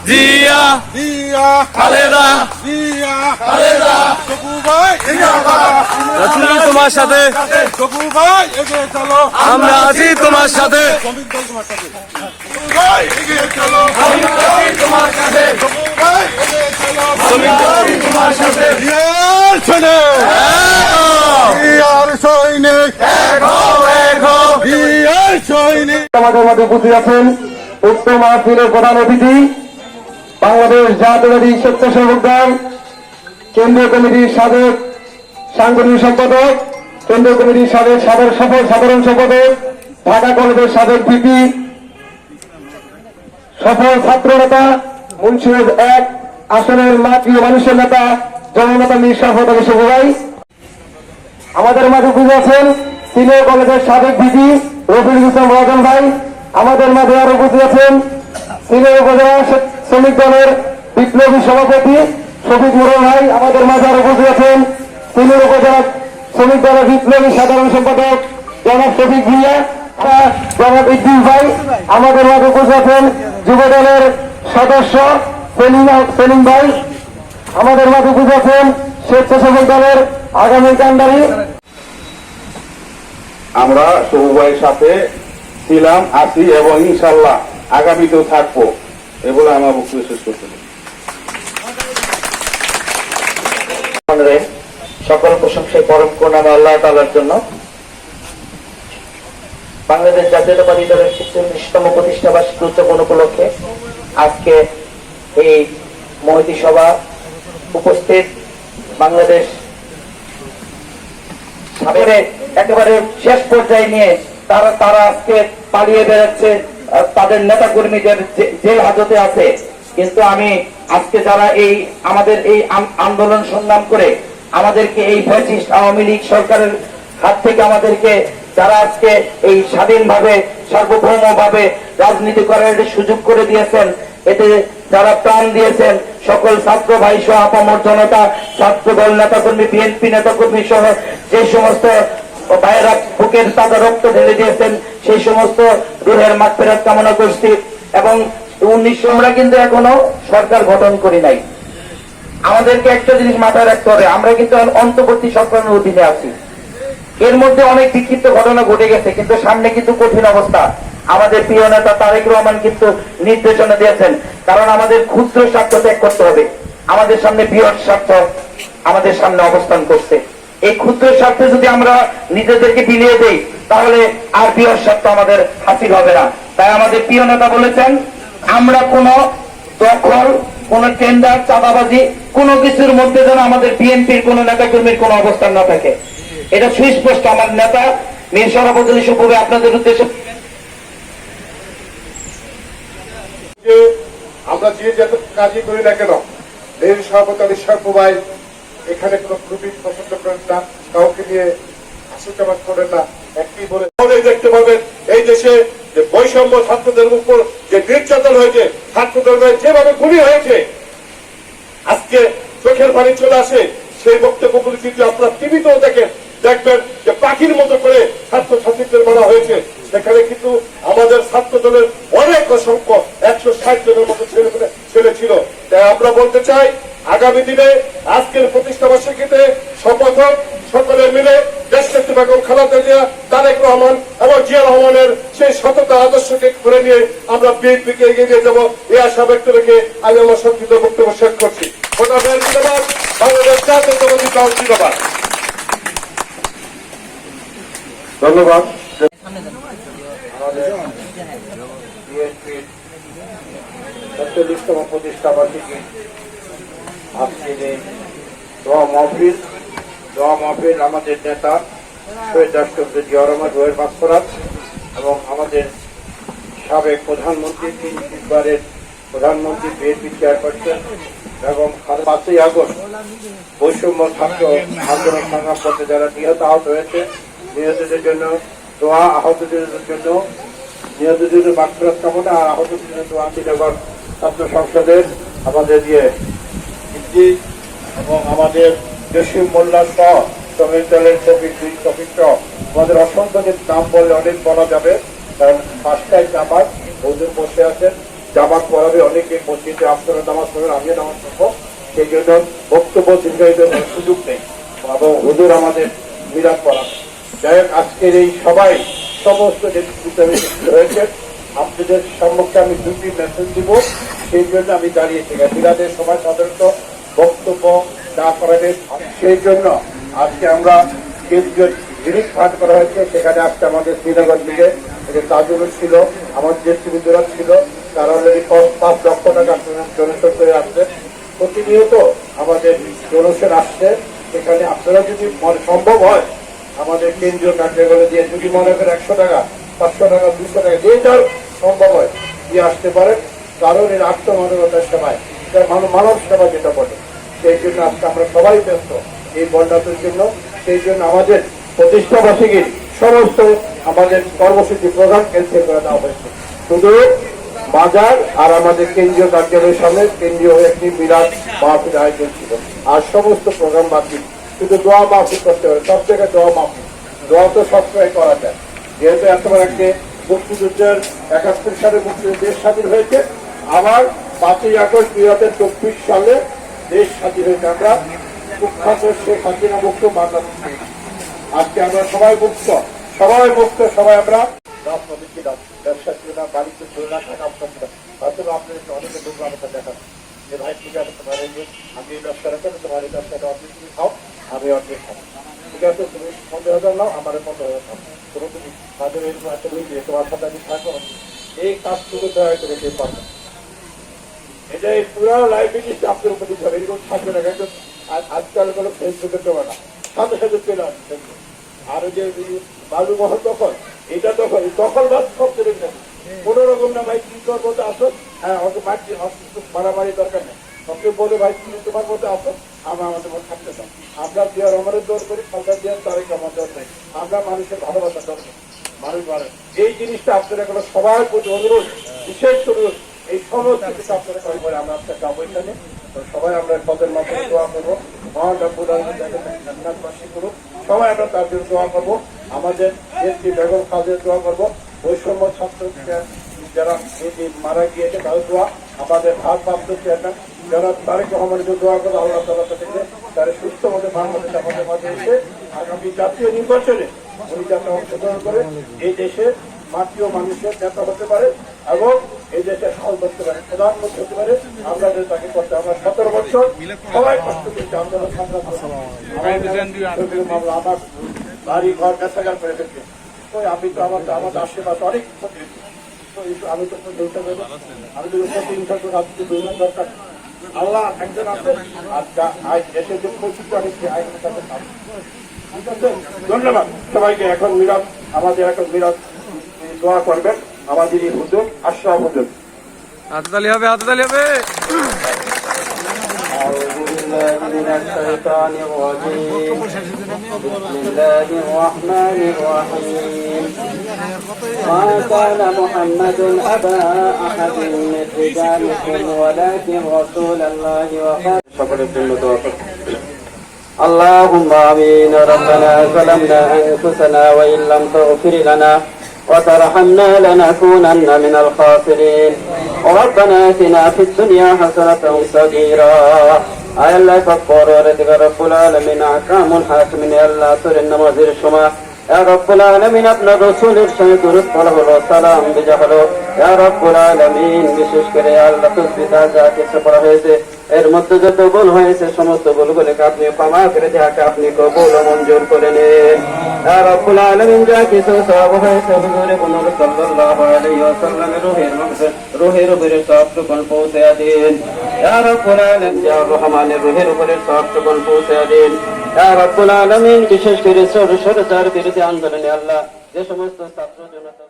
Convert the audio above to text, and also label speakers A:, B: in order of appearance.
A: জিয়া
B: জিয়া
A: খালেদা
B: জিয়া
A: খালেদা
B: সবু ভাই
A: রাসূল তোমার সাথে
B: সবু ভাই এগিয়ে চলো
A: আমরা আছি তোমার সাথে
B: শ্রমিক দল তোমার সাথে সবু ভাই এগিয়ে চলো
A: আমরা আছি তোমার সাথে
B: সবু ভাই এগিয়ে চলো
A: শ্রমিক আছি তোমার সাথে
B: জিয়ার ছেলে জিয়ার সৈনিক জিয়ার সৈনিক
C: আমাদের মধ্যে উপস্থিত আছেন উক্ত মাহফিলের প্রধান অতিথি বাংলাদেশ জাতীয়তাবাদী স্বেচ্ছাসেবক দল কেন্দ্রীয় কমিটির সাবেক সাংগঠনিক সম্পাদক, কেন্দ্রীয় কমিটির সাবেক সাধারণ সম্পাদক, ঢাকা কলেজের সাবেক ভিপি, সফল ছাত্র নেতা, মুন্সিগঞ্জ 1 আসনের প্রিয় মানুষের নেতা জননেতা মীর শরাফত আলী সবু ভাই। আমাদের মাঝে উপস্থিত আছেন সিনিয়র কলেজের সাবেক ভিপি রফিকুল ইসলাম রাজন ভাই। আমাদের মাঝে আরো উপস্থিত আছেন সিনিয়র উপজেলা শ্রমিক দলের বিপ্লবী সভাপতি শফিক মুরল ভাই। আমাদের মাঝে আরো উপস্থিত আছেন সিনিয়র উপজেলা শ্রমিক দলের বিপ্লবী সাধারণ সম্পাদক জনাব শফিক ভুইয়া, জনাব ইদ্দিস ভাই। আমাদের মাঝে উপস্থিত আছেন যুব দলের সদস্য সেলিম ভাই। আমাদের মাঝে উপস্থিত আছেন স্বেচ্ছাসেবক দলের আগামী কান্ডারি।
D: আমরা সবু ভাইয়ের সাথে ছিলাম, আছি এবং ইনশাল্লাহ আগামীতেও থাকবো এ বলে আমার বক্তব্য শেষ করতে চাই।
C: সকল প্রশংসায় পরম করুণাময় আল্লাহ তাআলার জন্য। বাংলাদেশ জাতীয়তাবাদী দলের ৪৬তম প্রতিষ্ঠা বার্ষিকী উদযাপন উপলক্ষে আজকে এই মহতী সভা উপস্থিত বাংলাদেশ একেবারে শেষ পর্যায়ে নিয়ে তারা আজকে পালিয়ে বেড়াচ্ছে, তাদের নেতা কর্মীদের জেল হাজতে আছে। কিন্তু আমি আজকে যারা এই আমাদের এই আন্দোলন সংগ্রাম করে আমাদেরকে এই ফ্যাসিস্ট আওয়ামী লীগ সরকারের হাত থেকে আমাদেরকে যারা আজকে এই স্বাধীনভাবে সার্বভৌমভাবে রাজনীতি করার সুযোগ করে দিয়েছেন, এতে যারা প্রাণ দিয়েছেন সকল ছাত্র ভাই সহ আপামর জনতা, ছাত্র দল নেতাকর্মী, বিএনপি নেতাকর্মী সহ যে সমস্ত ভাইয়েরা বুকের তাজা রক্ত ঢেলে দিয়েছেন সেই সমস্ত রুহের মাগফিরাত কামনা করছি। এবং 1900 আমরা কিন্তু এখনো সরকার গঠন করি নাই। আমাদেরকে একটা জিনিস মাথায় রাখতে হবে, আমরা কিন্তু অন্তর্বর্তী সরকারের অধীনে আছি। এর মধ্যে অনেক বিক্ষিপ্ত ঘটনা ঘটে গেছে, কিন্তু সামনে কিন্তু কঠিন অবস্থা। আমাদের প্রিয় নেতা তারেক রহমান কিন্তু নির্দেশনা দিয়েছেন, কারণ আমাদের ক্ষুদ্র স্বার্থ ত্যাগ করতে হবে। আমাদের সামনে বৃহৎ স্বার্থ আমাদের সামনে অবস্থান করছে। এই ক্ষুদ্র স্বার্থে যদি আমরা নিজেদেরকে বিলিয়ে দেই তাহলে আর বৃহৎ স্বার্থ আমাদের হাসিল হবে না। তাই আমাদের প্রিয় নেতা বলেছেন, আমরা কোনো দখল, কোন টেন্ডার, চাঁদাবাজি কোনো কিছুর মধ্যে যেন আমাদের বিএনপির কোন নেতা কর্মীর কোন অবস্থান না থাকে। এটা সুস্পষ্ট। আমার নেতা মীর শরাফত আলী সবু ভাই আপনাদের উদ্দেশ্যে
B: আমরা যে যত কাজই করি না কেন মীর শরাফত আলী সবু ভাই এখানে কোনো গ্রুপিং পছন্দ করেন না, কাউকে নিয়ে হাসিচামাত করেন না। একটি বলে দেখতে পাবেন এই দেশে যে বৈষম্য, ছাত্রদের উপর যে নির্যাতন হয়েছে, ছাত্রদের যেভাবে গুলি হয়েছে, আজকে চোখের পানি চলে আসে। সেই বক্তব্যগুলি যদি আপনারা টিভিতেও দেখবেন যে পাখির মতো করে ছাত্রছাত্রীদের মারা হয়েছে। সেখানে কিন্তু আমাদের ছাত্র দলের অনেক অসংখ্য 160 জনের মতো ছেলে ছিল। তাই আমরা বলতে চাই, আগামী দিনে আজকের প্রতিষ্ঠা বার্ষিকীতে শপথ সকলে মিলে দেশনেত্রী বেগম খালেদা জিয়া, তারেক রহমান এবং জিয়া রহমানের সেই সততা আদর্শকে ধরে নিয়ে আমরা বিএনপিকে এগিয়ে নিয়ে যাবো, এই আশা ব্যক্ত রেখে আমি আমার সংক্ষিপ্ত বক্তব্য শেষ করছি। ধন্যবাদ। বাংলাদেশ জাতীয়তাবাদী দল জিন্দাবাদ।
C: ধন্যবাদ।
D: আমাদের বিএনপির ৪৬তম প্রতিষ্ঠা বার্ষিকী আজকের এই দোয়া মাহফিল আমাদের নেতা শহীদ রাষ্ট্রপতি জিয়া রহমান রুহের মাগফিরাত এবং আমাদের সাবেক প্রধানমন্ত্রী, 3 প্রধানমন্ত্রী, বিএনপি চেয়ারপারসন এবং 5ই আগস্ট বৈষম্য ছাত্র আন্দোলন সংগ্রাম করতে যারা আহত হয়েছে, নিহতদের জন্য দোয়া, আহতদের জন্য নিহতদের মাগফিরাত কামনা, আর আহতদের জন্য দোয়া। শ্রীনগর ছাত্র সংসদের আমাদের এবং আমাদের জসিম মোল্লা সহ শ্রমিক দলের শফিক সহ আমাদের অসংখ্য নাম বলে অনেক বলা যাবে, কারণ 5টায় জামাত হুজুর বসে আছেন, জামাত পড়াবে, অনেকে মসজিদে আপনারা নামাজ পড়বেন, আমিও নামাজ পড়বো, সেই জন্য বক্তব্য দীর্ঘায়িত করার সুযোগ নেই এবং হুজুর আমাদের মিলাদ পড়াবে। যাই হোক, আজকের এই সবাই সমস্ত নেতৃত্বে হয়েছে, আপনাদের সম্মুখে আমি দুটি মেসেজ দিব, সেই জন্য আমি দাঁড়িয়েছি। মিলাদের সময় সাধারণত বক্তব্য না করাবে, সেই জন্য আজকে আমরা কেন্দ্রীয় রিলিফ ফান্ড করা হয়েছে। সেখানে আজকে আমাদের শ্রীনগর থেকে তাজুল ছিল, আমাদের নেতৃবৃন্দরা ছিল, তারা অলরেডি 5 লক্ষ টাকা ডোনেশন করে আসছে। প্রতিনিয়ত আমাদের ডোনেশন আসছে, সেখানে আপনারা যদি সম্ভব হয় আমাদের কেন্দ্রীয় কার্যালয়ে দিয়ে, যদি মনে করেন 100 টাকা, 500 টাকা, 200 টাকা দিয়ে যাও সম্ভব হয় দিয়ে আসতে পারেন। কারণ এর আত্মমানবতার সেবায়, মানব সেবা যেটা বলে, সেই জন্য আজকে আমরা সবাই ব্যস্ত এই বন্যাদের জন্য। সেই জন্য আমাদের প্রতিষ্ঠাবার্ষিকীর সমস্ত আমাদের কর্মসূচি প্রোগ্রাম ক্যান্সেল করে দেওয়া হয়েছে। শুধু বাজার আর আমাদের কেন্দ্রীয় কার্যালয়ের সামনে কেন্দ্রীয় একটি বিরাট মাহফিল আয়োজন ছিল, আর সমস্ত প্রোগ্রাম বাতিল। শুধু দোয়া মাহফিল করতে হবে, সব জায়গায় দোয়া মাহফিল। দোয়া তো সবসময় করা যায়, যেহেতু এতবার একটা মুক্তিযুদ্ধের 71 সালে দেশ স্বাধীন হয়েছে, আবার 5ই আগস্ট 2024 সালে দেশ স্বাধীন হয়েছে। আমরা কুখ্যাত শেখ হাসিনা মুক্ত বাংলাদেশ। আজকে আমরা সবাই মুক্ত, সবাই আমরা রাজনীতি ছিল, ব্যবসা ছিল না, বাড়িতে ছিল না, টাকা ছিল না। হয়তো আপনাদের অনেকে লোক আমাকে দেখান যে ভাই ঠিক আছে, তোমার আমি এই ব্যবসা রাখেন, তোমার এই ব্যবসাটা অর্ধেক তুমি খাও, আমি অর্ধেক খাবো, ঠিক আছে, তুমি 15,000 নাও, আমার 15,000 খাও, তুমি তুমি তাদের এরকম একটা বুঝিয়ে তোমার সাথে আমি থাকবো। এই কাজটুকু দয়া করে কেউ পারবে, এটা এই পুরো লাইব্রেরিটা আপনার উপর দিতে হবে। এরকম থাকবে না, কিন্তু আজকাল কোনো ফেসবুকে দেবে না, সাথে সাথে চলে আসবে। আর ওই যে বালু মহল দখল, এটা দখল বাস সব চলে যাবে। কোন রকম না ভাই কি করবো তো আসো, হ্যাঁ অত মারামারি দরকার নেই, সবকে বলে ভাই তুমি তোমার মতো আসো, আমরা আমাদের মতো থাকতে চাই। আমরা দিয়ার আমাদের দৌড় করি, খালদা দিয়ার তারিখ আমার দৌড় নেই। আমরা মানুষের ভালোবাসা দরকার, মানুষ মানে এই জিনিসটা আপনারা কোনো সবার প্রতি অনুরোধ, বিশেষ অনুরোধ, এই সমস্ত কিছু আপনারা করে আমরা আপনার যাবো এখানে। সবাই আমরা পদের মাধ্যমে দোয়া করবো, মহান রব্বুল আলামিন জান্নাতবাসী করুক। সবাই আমরা তার জন্য দোয়া করবো, আমাদের নেত্রী বেগম খালেদা দোয়া করবো, বৈষম্য ছাত্র যারা মারা গিয়েছে তাদের দোয়া, আমাদের ভারপ্রাপ্ত চেয়ারম্যান যারা তারেক রহমানের জন্য দোয়া করবো, আল্লাহ তাআলা থেকে তারা সুস্থ মতো বাংলাদেশ আমাদের মাঝে এসে আগামী জাতীয় নির্বাচনে উনি যাতে অংশগ্রহণ করে এই দেশে মাতৃ মানুষের নেতা হতে পারে এবং এই দেশে সহজ করতে পারে, প্রধানমন্ত্রী হতে পারে। আমরা তাকে করতে, আমরা 17 বছর সবাই কষ্ট করছি, আন্দোলন সংগ্রাম করছি, আমার বাড়ি ঘর কাছাকাছি করে ফেলছি। আমি তো আমার আশেপাশে অনেক ক্ষতি, আমি তো বলতে পারবো, আমি তো রাজনীতি দরকার। আল্লাহ একজন আছে, আর দেশের যে পরিস্থিতি অনেক আইনের সাথে ঠিক আছে। ধন্যবাদ সবাইকে। এখন মিলাদ, আমাদের এখন মিলাদ দোয়া করবেন আমাদের এই হুজুর আশরাফ হুজুর।
A: হাততালি হবে, হাততালি হবে।
E: أعوذ بالله من الشيطان الرجيم. بسم الله الرحمن الرحيم. ما كان محمد أبا أحد من رجالكم ولكن رسول الله وخاتم. اللهم آمين. ربنا ظلمنا أنفسنا وإن لم تغفر لنا وترحمنا لنكونن من الخاسرين. ربنا آتنا في الدنيا حسنة صغيرة. আয় আল্লাহ পাক রব্বুল আলামিন আকরামুল হাকিমিন, আল্লাহ তোর নামাজের সময় ইয়া রব্বুল আলামিন আপনার রাসূলের সঙ্গে দুরূদ পড়া হলো, সালাম ভেজা হলো। ইয়া রব্বুল আলামিন বিশেষ করে আল্লাহ তাসবিহ যা কিছু পড়া হয়েছে এর মধ্যে যত ভুল হয়েছে সমস্ত ভুলগুলোকে আপনি ক্ষমা করে দেয়াকে আপনি কবুল ও মঞ্জুর করে নেন। ইয়া রব্বুল আলামিন যা কিছু সওয়াব হয়েছে হুজুরে বনুর সাল্লাল্লাহু আলাইহি ওয়াসাল্লামের রূহের উপরে সবটুকু পৌঁছে দিন। ইয়া রব্বুল আলামিন ইয়া রহমানের রূহের উপরে সবটুকু পৌঁছে দিন। ইয়া রব্বুল আলামিন বিশেষ করে সরকার বিরোধী আন্দোলনে আল্লাহ যে সমস্ত ছাত্র জনতা